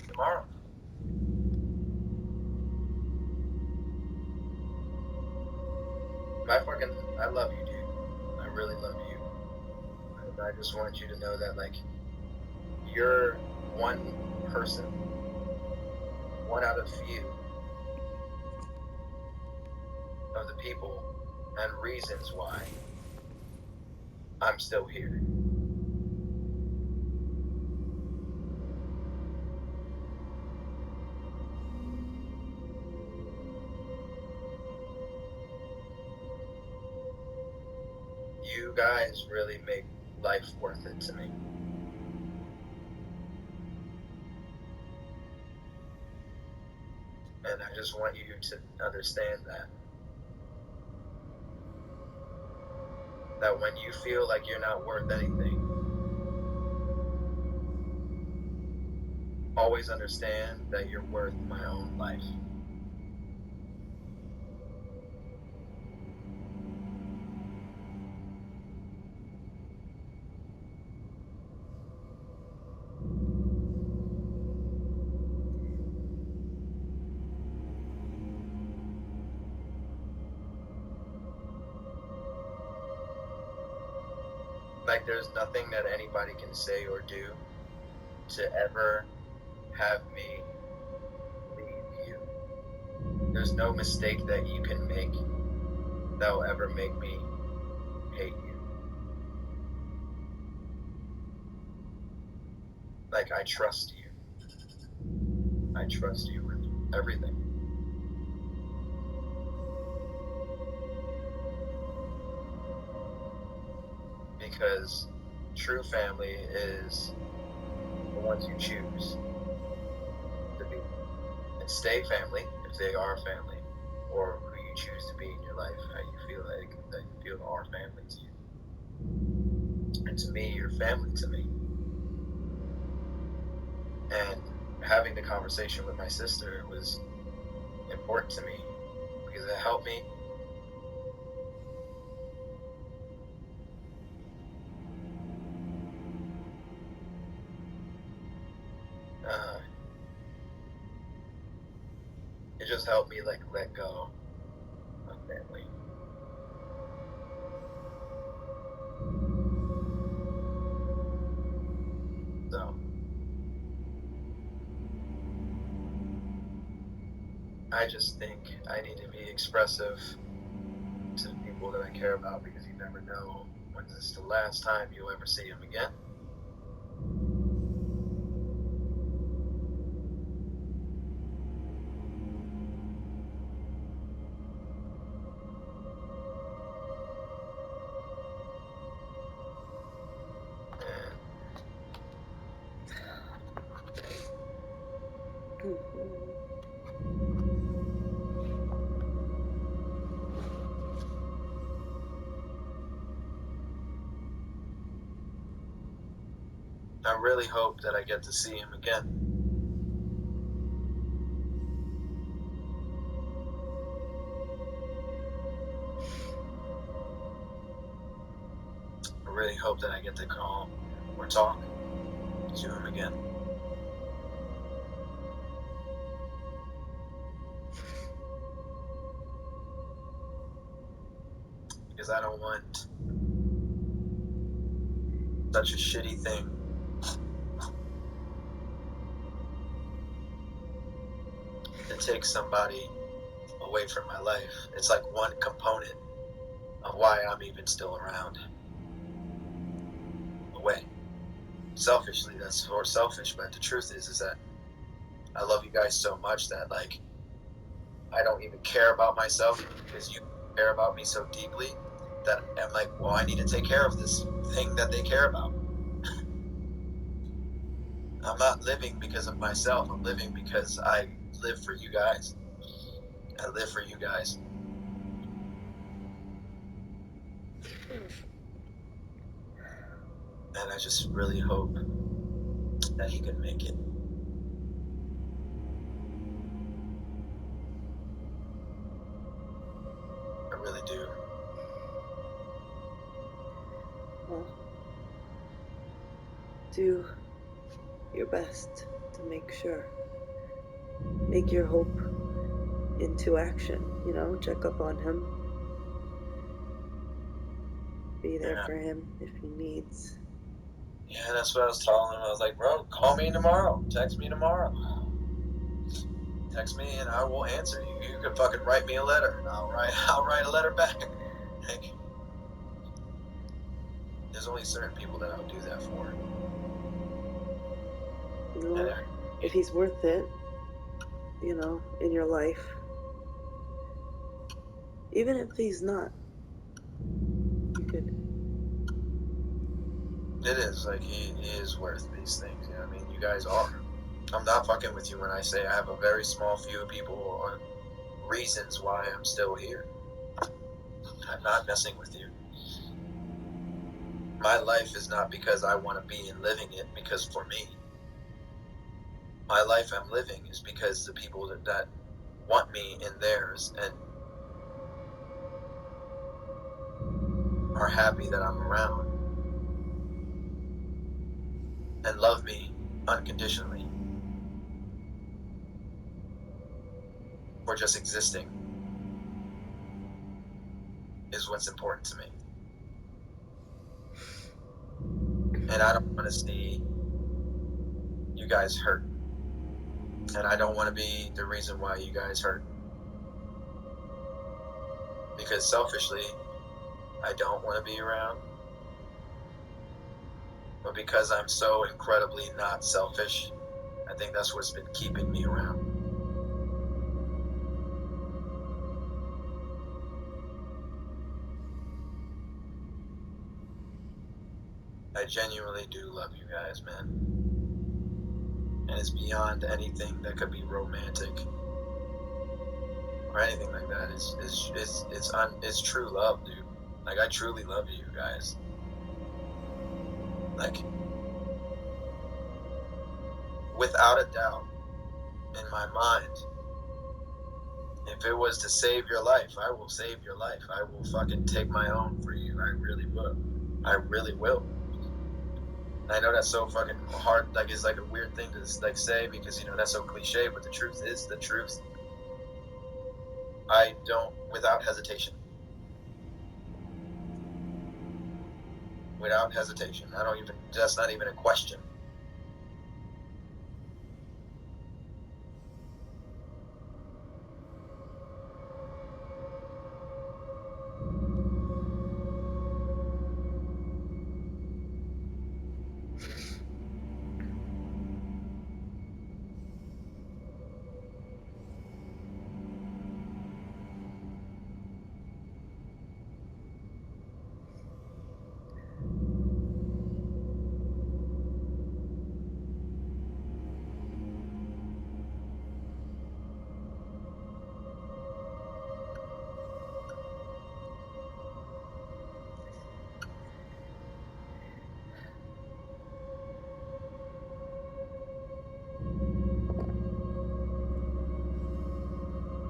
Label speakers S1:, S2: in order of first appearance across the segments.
S1: Tomorrow. I love you, dude. I really love you. And I just want you to know that, like, you're one person, one out of few of the people and reasons why I'm still here. You guys really make life worth it to me. And I just want you to understand that. That when you feel like you're not worth anything, always understand that you're worth my own life. Like, there's nothing that anybody can say or do to ever have me leave you. There's no mistake that you can make that will ever make me hate you. Like, I trust you. I trust you with everything. Because true family is the ones you choose to be. And stay family if they are family, or who you choose to be in your life, how you feel like that you feel are family to you. And to me, you're family to me. And having the conversation with my sister was important to me because it helped me it just helped me like let go of family. So I just think I need to be expressive to the people that I care about, because you never know when this is the last time you'll ever see them again. I really hope that I get to see him again. I really hope that I get to call or talk to him again. Because I don't want such a shitty thing to take somebody away from my life. It's like one component of why I'm even still around. Away. Selfishly, that's for selfish, but the truth is that I love you guys so much that like I don't even care about myself, because you care about me so deeply that I'm like, well, I need to take care of this thing that they care about. I'm not living because of myself. I'm living because I live for you guys. I live for you guys. And I just really hope that he can make it. I really do.
S2: Well, do your best to make sure. Make your hope into action, you know, check up on him. Be there for him if he needs.
S1: Yeah, that's what I was telling him. I was like, bro, call me tomorrow. Text me tomorrow. Text me and I will answer you. You can fucking write me a letter and I'll write a letter back. Like, there's only certain people that I'll do that for.
S2: You know, if he's worth it, you know, in your life. Even if he's not, you could.
S1: It is, like, he is worth these things, you know what I mean? You guys are. I'm not fucking with you when I say I have a very small few people or reasons why I'm still here. I'm not messing with you. My life is not because I want to be and living it because for me. my life I'm living is because the people that want me in theirs and are happy that I'm around and love me unconditionally for just existing is what's important to me. And I don't want to see you guys hurt. And I don't want to be the reason why you guys hurt. Because selfishly, I don't want to be around. But because I'm so incredibly not selfish, I think that's what's been keeping me around. I genuinely do love you guys, man. And it's beyond anything that could be romantic or anything like that. It's true love, dude. Like, I truly love you guys. Like, without a doubt, in my mind, if it was to save your life, I will save your life. I will fucking take my own for you. I really will. I really will. I know that's so fucking hard. Like, it's like a weird thing to like say because, you know, that's so cliche. But the truth is the truth. I don't, without hesitation. Without hesitation. I don't even. That's not even a question.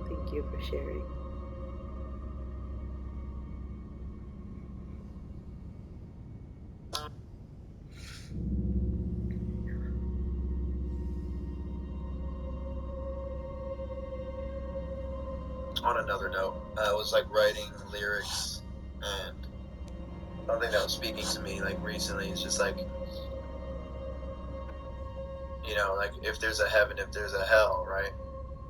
S2: Thank you for sharing.
S1: On another note, I was like writing lyrics, and something that was speaking to me like recently is just like, you know, like if there's a heaven, if there's a hell, right?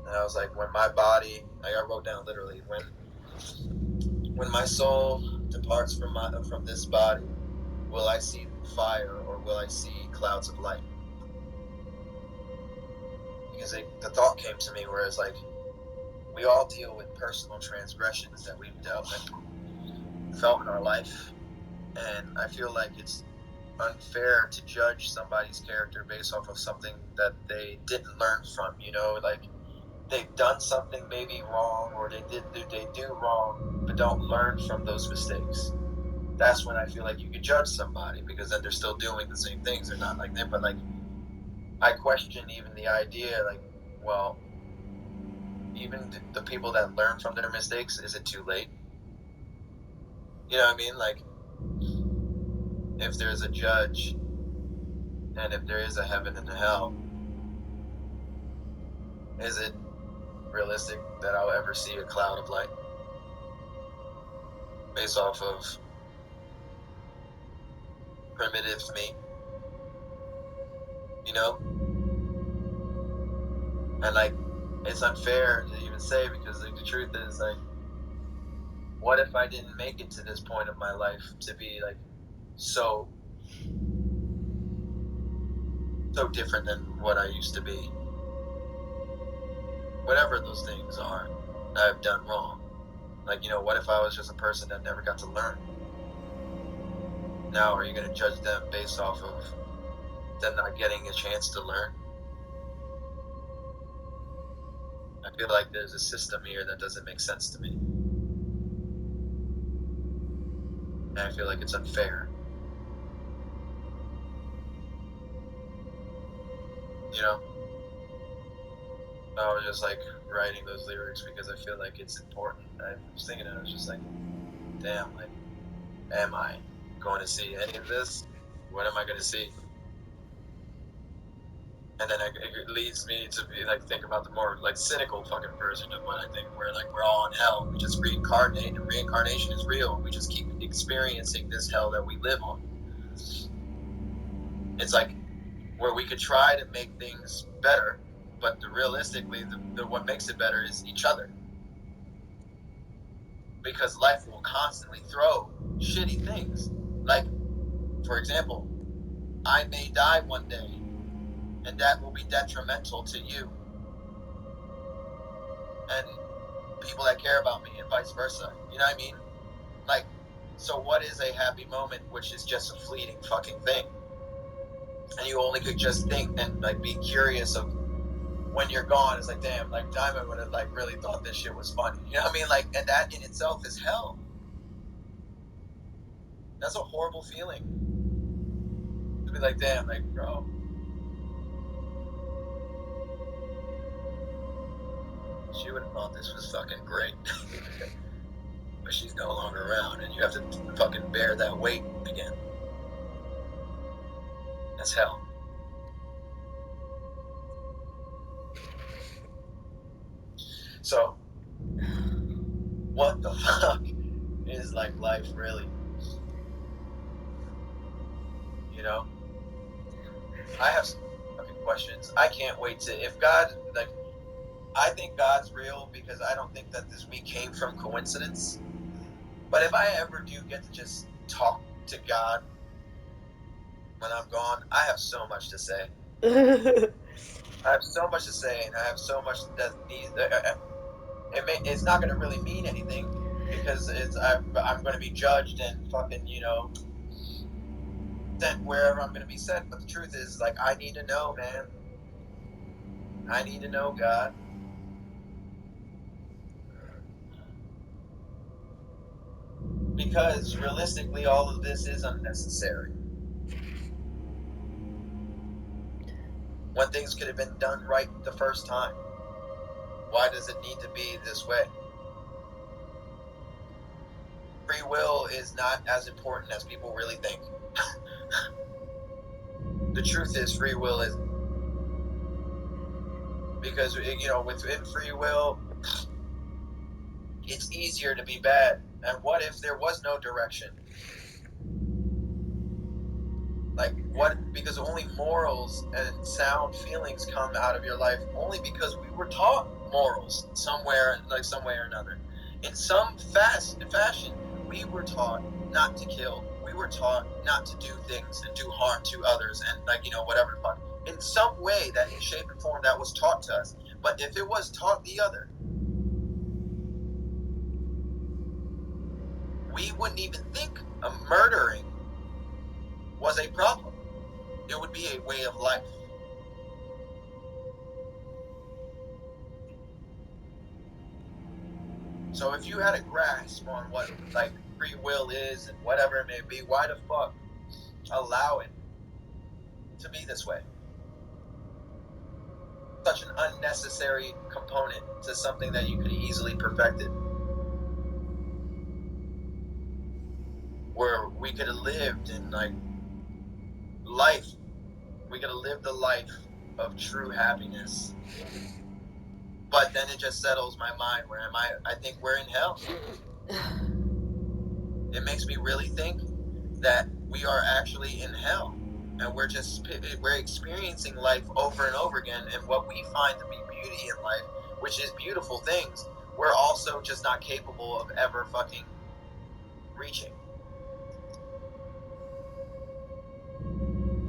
S1: And I was like, when my body, like I wrote down literally, when my soul departs from this body, will I see fire or will I see clouds of light? Because the thought came to me where it's like, we all deal with personal transgressions that we've felt in our life, and I feel like it's unfair to judge somebody's character based off of something that they didn't learn from. You know, like they've done something maybe wrong, or they do wrong, but don't learn from those mistakes. That's when I feel like you could judge somebody because then they're still doing the same things. They're not like them, but like I question even the idea, like, well, even the people that learn from their mistakes, is it too late? You know what I mean? Like, if there's a judge and if there is a heaven and a hell, is it realistic that I'll ever see a cloud of light based off of primitive me? You know? And like, it's unfair to even say because like, the truth is like, what if I didn't make it to this point of my life to be like so different than what I used to be? Whatever those things are that I've done wrong. Like, you know, what if I was just a person that never got to learn? Now, are you going to judge them based off of them not getting a chance to learn? I feel like there's a system here that doesn't make sense to me. And I feel like it's unfair. You know? I was just like writing those lyrics because I feel like it's important. I was thinking, I was just like, damn, like, am I going to see any of this? What am I going to see? And then it leads me to be like think about the more like cynical fucking version of what I think where like we're all in hell. We just reincarnate, and reincarnation is real. We just keep experiencing this hell that we live on. It's like where we could try to make things better, but realistically, what makes it better is each other. Because life will constantly throw shitty things. Like, for example, I may die one day, and that will be detrimental to you and people that care about me, and vice versa. You know what I mean? Like, so what is a happy moment, which is just a fleeting fucking thing? And you only could just think and like be curious of when you're gone. It's like, damn, like Diamond would have like really thought this shit was funny. You know what I mean? Like, and that in itself is hell. That's a horrible feeling. To be like, damn, like, bro, she would have thought this was fucking great. But she's no longer around, and you have to fucking bear that weight again. That's hell. So, what the fuck is like life really? You know? I have some fucking questions. I can't wait to, if God, like, I think God's real because I don't think that this week came from coincidence. But if I ever do get to just talk to God when I'm gone, I have so much to say. I have so much to say, and I have so much that needs. It's not going to really mean anything because I'm going to be judged and fucking sent wherever I'm going to be sent. But the truth is, like, I need to know, man. I need to know, God. Because realistically, all of this is unnecessary. When things could have been done right the first time. Why does it need to be this way? Free will is not as important as people really think. The truth is, free will is because within free will, it's easier to be bad. And what if there was no direction? Like, what? Because only morals and sound feelings come out of your life only because we were taught morals somewhere, like some way or another. In some fashion, we were taught not to kill. We were taught not to do things and do harm to others, and whatever the fuck. In some way, that in shape and form, that was taught to us. But if it was taught the other, we wouldn't even think of murdering was a problem. It would be a way of life. So if you had a grasp on what like free will is and whatever it may be, why the fuck allow it to be this way? Such an unnecessary component to something that you could easily perfect it. Where we could have lived in like life. We could have lived a life of true happiness. But then it just settles my mind. Where am I? I think we're in hell. It makes me really think that we are actually in hell, and we're experiencing life over and over again, and what we find to be beauty in life, which is beautiful things, we're also just not capable of ever fucking reaching.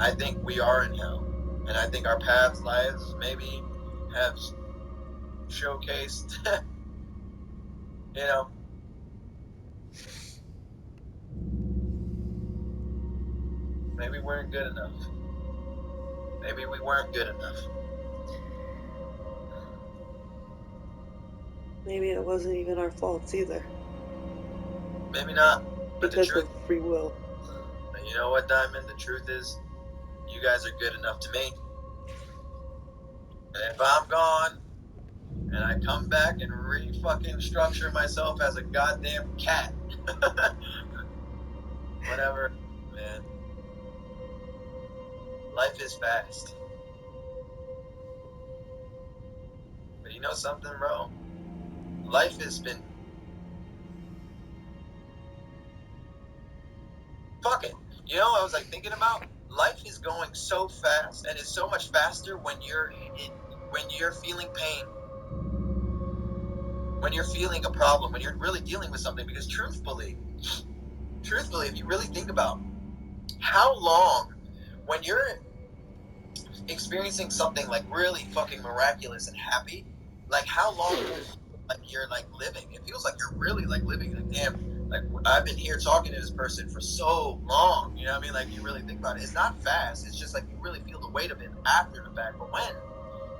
S1: I think we are in hell, and I think our past lives maybe have showcased maybe we weren't good enough. Maybe we weren't good enough.
S2: Maybe it wasn't even our faults either.
S1: Maybe not. But
S2: because
S1: the truth,
S2: of free will.
S1: And you know what, Diamond? The truth is, you guys are good enough to me. And if I'm gone, and I come back and re-fucking structure myself as a goddamn cat. Whatever, man. Life is fast. But you know something, bro? Life has been fucking. You know, I was like thinking about life is going so fast, and it's so much faster when you're feeling pain, when you're feeling a problem, when you're really dealing with something. Because truthfully, if you really think about how long, when you're experiencing something like really fucking miraculous and happy, like how long like you're like living. It feels like you're really like living. Like damn, like I've been here talking to this person for so long. You know what I mean? Like you really think about it. It's not fast. It's just like you really feel the weight of it after the fact. But when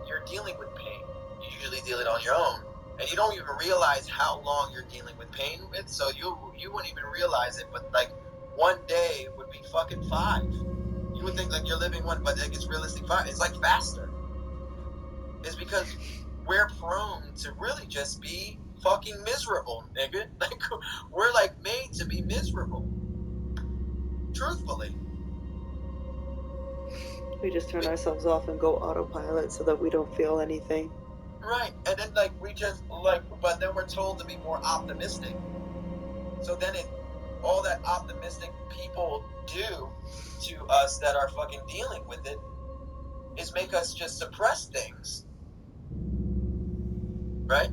S1: you're dealing with pain, you usually deal it on your own. And you don't even realize how long you're dealing with pain with, so you wouldn't even realize it. But like one day would be fucking 5. You would think like you're living one, but like it's realistic 5. It's like faster. It's because we're prone to really just be fucking miserable, nigga. Like we're like made to be miserable. Truthfully.
S2: We just turn ourselves off and go autopilot so that we don't feel anything.
S1: Right. And then like we just like but then we're told to be more optimistic. So then all that optimistic people do to us that are fucking dealing with it is make us just suppress things. Right?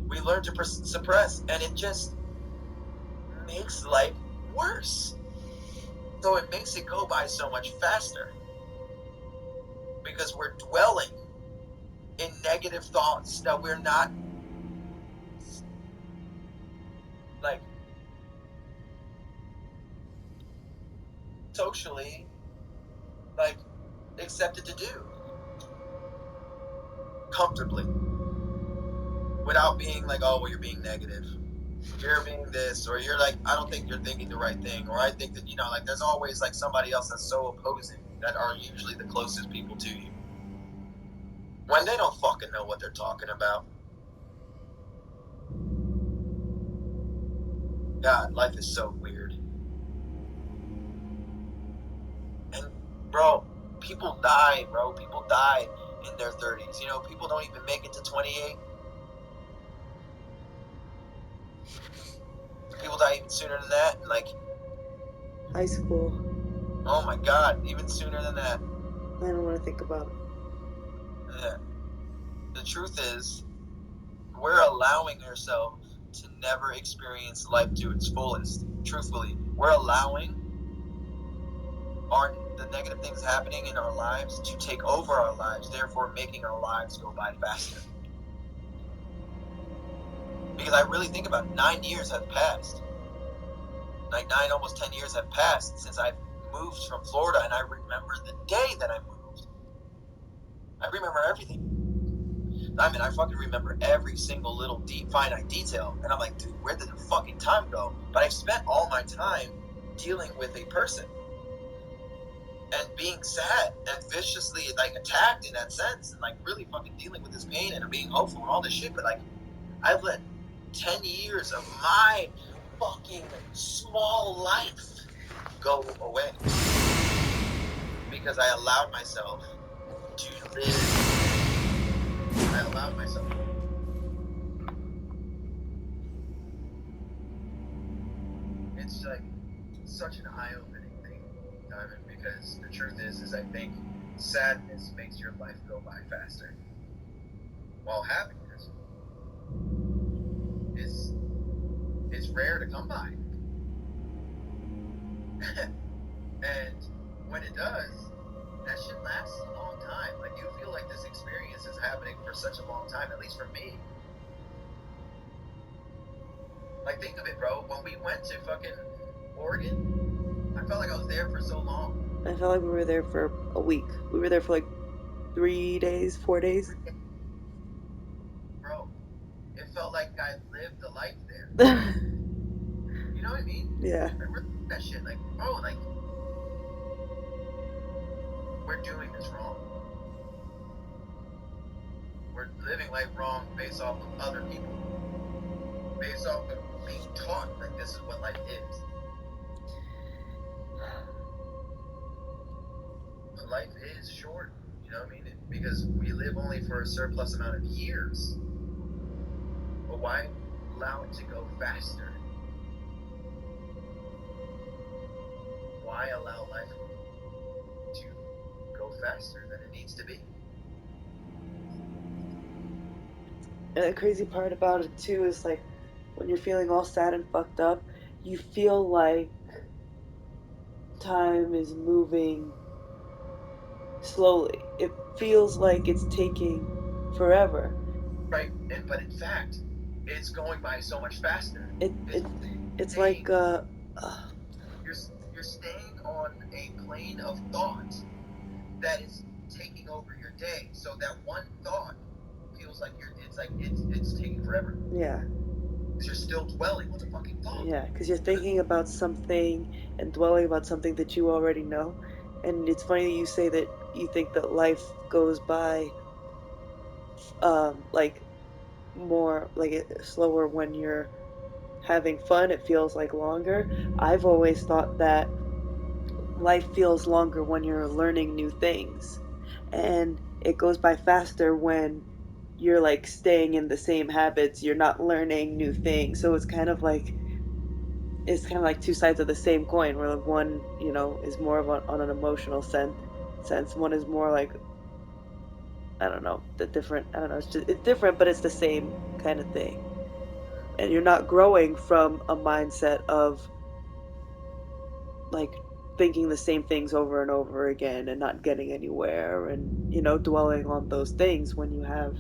S1: We learn to suppress, and it just makes life worse. So it makes it go by so much faster because we're dwelling in negative thoughts that we're not like socially like accepted to do comfortably without being like, oh well, you're being negative, you're being this, or you're like, I don't think you're thinking the right thing, or I think that like there's always like somebody else that's so opposing that are usually the closest people to you when they don't fucking know what they're talking about. God, life is so weird. And bro, people die, bro. People die in their 30s. People don't even make it to 28. People die even sooner than that. Like
S2: High school.
S1: oh my God, even sooner than that.
S2: I don't want to think about it.
S1: Yeah. The truth is, we're allowing ourselves to never experience life to its fullest. Truthfully, we're allowing the negative things happening in our lives to take over our lives, therefore making our lives go by faster. Because I really think about it, 9 years have passed. Like 9, almost 10 years have passed since I've moved from Florida, and I remember the day that I moved. I remember everything. I mean, I fucking remember every single little finite detail, and I'm like, dude, where did the fucking time go? But I've spent all my time dealing with a person and being sad and viciously like attacked in that sense, and like really fucking dealing with this pain and being hopeful and all this shit. But like, I've let 10 years of my fucking small life go away because I allowed myself to live. I allowed myself. It's like such an eye-opening thing, Diamond, because the truth is I think sadness makes your life go by faster, while happiness is rare to come by. And when it does, that shit lasts a long time. Like, you feel like this experience is happening for such a long time, at least for me. Like, think of it, bro. When we went to fucking Oregon, I felt like I was there for so long.
S2: I felt like we were there for a week. We were there for like 3 days, 4 days.
S1: Bro, it felt like I lived a life there. You know what I mean?
S2: Yeah.
S1: I really that shit. Like, bro, like, we're doing this wrong. We're living life wrong based off of other people, based off of being taught like this is what life is. But life is short, you know what I mean? Because we live only for a surplus amount of years. But why allow it to go faster? Why allow life to go faster than it needs to be?
S2: And the crazy part about it too is like when you're feeling all sad and fucked up, you feel like time is moving slowly. It feels like it's taking forever.
S1: Right? But in fact, it's going by so much faster.
S2: It
S1: It's
S2: it it's like
S1: staying you're you're staying on a plane of thought that is taking over your day. So that one thought feels like it's taking forever.
S2: yeah.
S1: Because you're still dwelling on the fucking thought.
S2: Yeah, because you're thinking about something and dwelling about something that you already know. And it's funny you say that you think that life goes by like more like slower when you're having fun. It feels like longer. I've always thought that life feels longer when you're learning new things. And it goes by faster when you're like staying in the same habits, you're not learning new things. So it's kind of like two sides of the same coin where like one, is more of on an emotional sense. One is more like, I don't know, the different, I don't know, it's different, but it's the same kind of thing. And you're not growing from a mindset of like thinking the same things over and over again and not getting anywhere and dwelling on those things when you have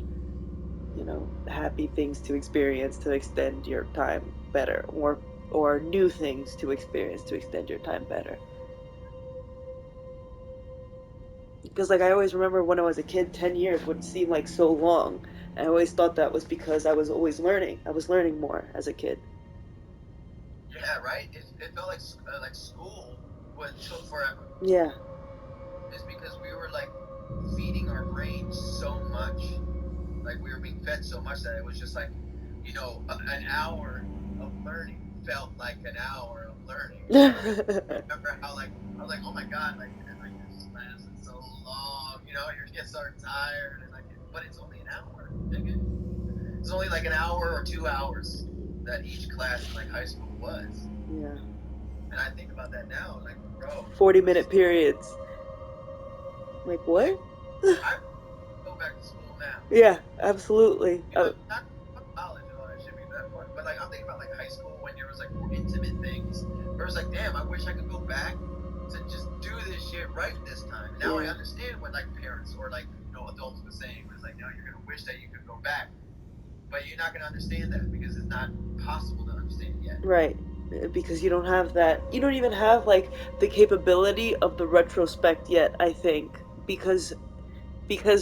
S2: happy things to experience to extend your time better, or new things to experience to extend your time better. Because like I always remember when I was a kid, 10 years would seem like so long. I always thought that was because I was always learning. I was learning more as a kid.
S1: Yeah, right. It felt like school what took forever.
S2: Yeah.
S1: It's because we were like feeding our brains so much, like we were being fed so much that it was just like, an hour of learning felt like an hour of learning.
S2: Yeah.
S1: Remember how like I was like, oh my god, like this class is so long. You get so tired and but it's only an hour, nigga. It's only like an hour or 2 hours that each class in like high school was.
S2: Yeah.
S1: And I think about that now, like, bro,
S2: 40-minute periods. Like
S1: like
S2: what?
S1: I go back to school now.
S2: Yeah, absolutely.
S1: Not college and all that shit be that fun, but like I'm thinking about like high school when there was like more intimate things. Where it's like, damn, I wish I could go back to just do this shit right this time. And now I
S2: Yeah.
S1: understand what like parents or like adults were saying. Where it's like now you're gonna wish that you could go back, but you're not gonna understand that because it's not possible to understand yet.
S2: Right. Because you don't have that. You don't even have like the capability of the retrospect yet, I think. Because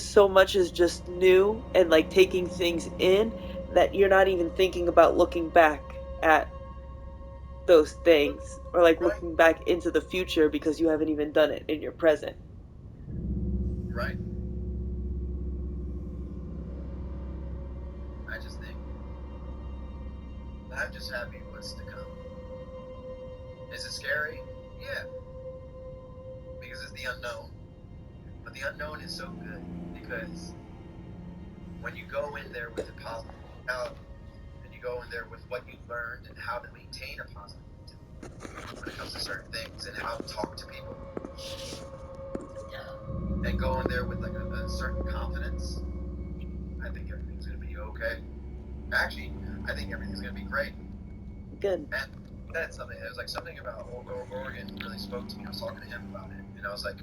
S2: so much is just new and like taking things in that you're not even thinking about looking back at those things or like
S1: Right,
S2: looking back into the future because you haven't even done it in your present.
S1: right. I just think I'm just happy what's to come. Is it scary? Yeah, because it's the unknown. But the unknown is so good because when you go in there with a positive mentality and you go in there with what you learned and how to maintain a positive mentality when it comes to certain things and how to talk to people and go in there with like a certain confidence, I think everything's going to be okay. Actually, I think everything's going to be great.
S2: Good.
S1: And that's something, it was like something about Oregon really spoke to me. I was talking to him about it and I was like,